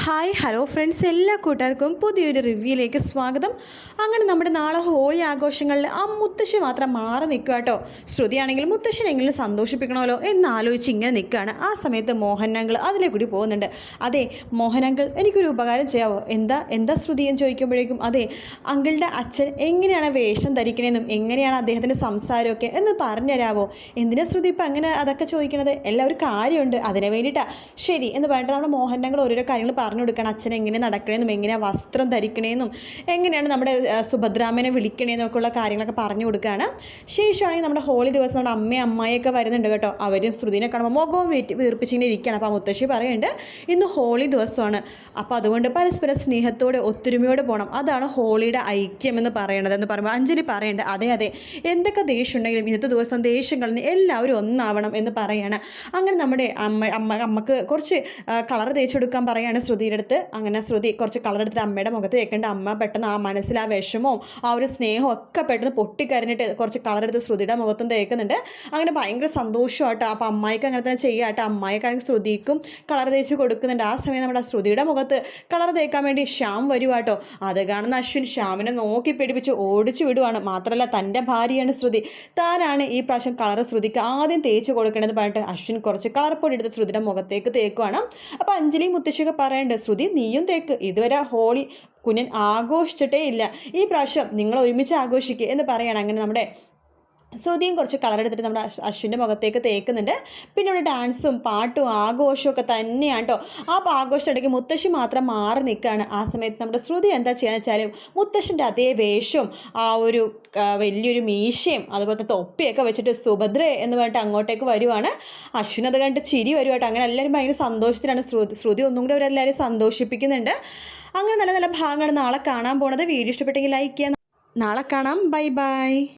Hi hello friends, എല്ലാ കൂട്ടുകാർക്കും പുതിയൊരു റിവ്യൂയിലേക്ക് സ്വാഗതം. അങ്ങനെ നമ്മുടെ നാളെ ഹോളി ആഘോഷങ്ങളിൽ ആ മുത്തശ്ശി മാത്രം മാറി നിൽക്കുക കേട്ടോ. ശ്രുതിയാണെങ്കിൽ മുത്തശ്ശനെങ്കിലും സന്തോഷിപ്പിക്കണമല്ലോ എന്നാലോചിച്ച് ഇങ്ങനെ നിൽക്കുകയാണ്. ആ സമയത്ത് മോഹനങ്കിൾ അതിലെ കൂടി പോകുന്നുണ്ട്. അതെ മോഹനങ്കിൾ, എനിക്കൊരു ഉപകാരം ചെയ്യാവോ? എന്താ എന്താ ശ്രുതി എന്ന് ചോദിക്കുമ്പോഴേക്കും, അതെ അങ്കിളുടെ അച്ഛൻ എങ്ങനെയാണ് വേഷം ധരിക്കണേന്നും എങ്ങനെയാണ് അദ്ദേഹത്തിൻ്റെ സംസാരമൊക്കെ എന്ന് പറഞ്ഞുതരാവോ? എന്തിനാ ശ്രുതി ഇപ്പം അങ്ങനെ അതൊക്കെ ചോദിക്കണത്? എല്ലാവരും കാര്യമുണ്ട്, അതിന് വേണ്ടിയിട്ടാണ്. ശരി എന്ന് പറഞ്ഞിട്ട് നമ്മുടെ മോഹനങ്കിൾ ഓരോരോ കാര്യങ്ങൾ പറഞ്ഞു കൊടുക്കണം. അച്ഛൻ എങ്ങനെ നടക്കണേന്നും എങ്ങനെയാണ് വസ്ത്രം ധരിക്കണേന്നും എങ്ങനെയാണ് നമ്മുടെ സുഭദ്രാമനെ വിളിക്കണേന്നൊക്കെ ഉള്ള കാര്യങ്ങളൊക്കെ പറഞ്ഞു കൊടുക്കുകയാണ്. ശേഷമാണെങ്കിൽ നമ്മുടെ ഹോളി ദിവസം നമ്മുടെ അമ്മയും അമ്മായിയൊക്കെ വരുന്നുണ്ട് കേട്ടോ. അവരും ശ്രുതിനെ കാണുമ്പോൾ മുഖവും വീർപ്പിച്ചിങ്ങനെ ഇരിക്കുകയാണ്. അപ്പോൾ മുത്തശ്ശി പറയുന്നുണ്ട് ഇന്ന് ഹോളി ദിവസമാണ്, അപ്പോൾ അതുകൊണ്ട് പരസ്പര സ്നേഹത്തോടെ ഒത്തൊരുമയോടെ പോകണം, അതാണ് ഹോളിയുടെ ഐക്യം എന്ന് പറയണത് എന്ന് പറയുമ്പോൾ അഞ്ജലി പറയുന്നുണ്ട് അതെ അതെ, എന്തൊക്കെ ദേഷ്യം ഉണ്ടെങ്കിലും ഇന്നത്തെ ദിവസം ദേഷ്യം കളഞ്ഞ് എല്ലാവരും ഒന്നാവണം എന്ന് പറയുകയാണ്. അങ്ങനെ നമ്മുടെ അമ്മക്ക് കുറച്ച് കളർ തേച്ചെടുക്കാൻ പറയുകയാണ് ശ്രുതിയുടെ അടുത്ത്. അങ്ങനെ ശ്രുതി കുറച്ച് കളർ എടുത്തിട്ട് അമ്മയുടെ മുഖത്ത് തേക്കേണ്ട. അമ്മ പെട്ടെന്ന് ആ മനസ്സിൽ ആ വിഷമവും ആ ഒരു സ്നേഹവും ഒക്കെ പെട്ടെന്ന് പൊട്ടിക്കരഞ്ഞിട്ട് കുറച്ച് കളർ എടുത്ത് ശ്രുതിയുടെ മുഖത്തും തേക്കുന്നുണ്ട്. അങ്ങനെ ഭയങ്കര സന്തോഷമാട്ടോ. അപ്പോൾ അമ്മായിക്ക് അങ്ങനെ തന്നെ ചെയ്യാട്ടോ. അമ്മായിക്കാണെങ്കിൽ ശ്രുതിക്കും കളർ തേച്ച് കൊടുക്കുന്നുണ്ട്. ആ സമയം നമ്മുടെ ശ്രുതിയുടെ മുഖത്ത് കളർ തേക്കാൻ വേണ്ടി ശ്യാം വരുവാട്ടോ. അത് കാണുന്ന അശ്വിൻ ശ്യാമിനെ നോക്കി പിടിപ്പിച്ച് ഓടിച്ചു വിടുവാണ്. മാത്രമല്ല തൻ്റെ ഭാര്യയാണ് ശ്രുതി, താനാണ് ഈ പ്രാവശ്യം കളർ ശ്രുതിക്ക് ആദ്യം തേച്ച് കൊടുക്കണമെന്ന് പറഞ്ഞിട്ട് അശ്വിൻ കുറച്ച് കളർ പൊടി എടുത്ത് ശ്രുതിയുടെ മുഖത്തേക്ക് തേക്കുവാണ്. അപ്പോൾ അഞ്ജലി മുത്തശ്ശിയൊക്കെ പറയുന്നുണ്ട് ശ്രുതി നീയും തേക്ക്, ഇതുവരെ ഹോളി കുഞ്ഞൻ ആഘോഷിച്ചിട്ടേ ഇല്ല, ഈ പ്രാവശ്യം നിങ്ങൾ ഒരുമിച്ച് ആഘോഷിക്കുക എന്ന് പറയാണ്. അങ്ങനെ നമ്മുടെ ശ്രുതിയും കുറച്ച് കളർ എടുത്തിട്ട് നമ്മുടെ അശ്വിൻ്റെ മുഖത്തേക്ക് തേക്കുന്നുണ്ട്. പിന്നെ ഇവിടെ ഡാൻസും പാട്ടും ആഘോഷവും ഒക്കെ തന്നെയാണ് കേട്ടോ. ആ ആഘോഷത്തിനിടയ്ക്ക് മുത്തശ്ശി മാത്രം മാറി നിൽക്കുകയാണ്. ആ സമയത്ത് നമ്മുടെ ശ്രുതി എന്താ ചെയ്യാന്ന് വെച്ചാലും മുത്തശ്ശിൻ്റെ അതേ വേഷവും ആ ഒരു വലിയൊരു മീശയും അതുപോലെ തൊപ്പിയൊക്കെ വെച്ചിട്ട് സുഭദ്ര എന്ന് പറഞ്ഞിട്ട് അങ്ങോട്ടേക്ക് വരുവാണ്. അശ്വിൻ അത് കണ്ടിട്ട് ചിരി വരുവാട്ടോ. അങ്ങനെ എല്ലാവരും ഭയങ്കര സന്തോഷത്തിലാണ്. ശ്രുതി ഒന്നും കൂടി അവരെല്ലാവരും സന്തോഷിപ്പിക്കുന്നുണ്ട്. അങ്ങനെ നല്ല നല്ല ഭാഗമാണ് നാളെ കാണാൻ പോണത്. വീഡിയോ ഇഷ്ടപ്പെട്ടെങ്കിൽ ലൈക്ക് ചെയ്യാം. നാളെ കാണാം. Bye bye.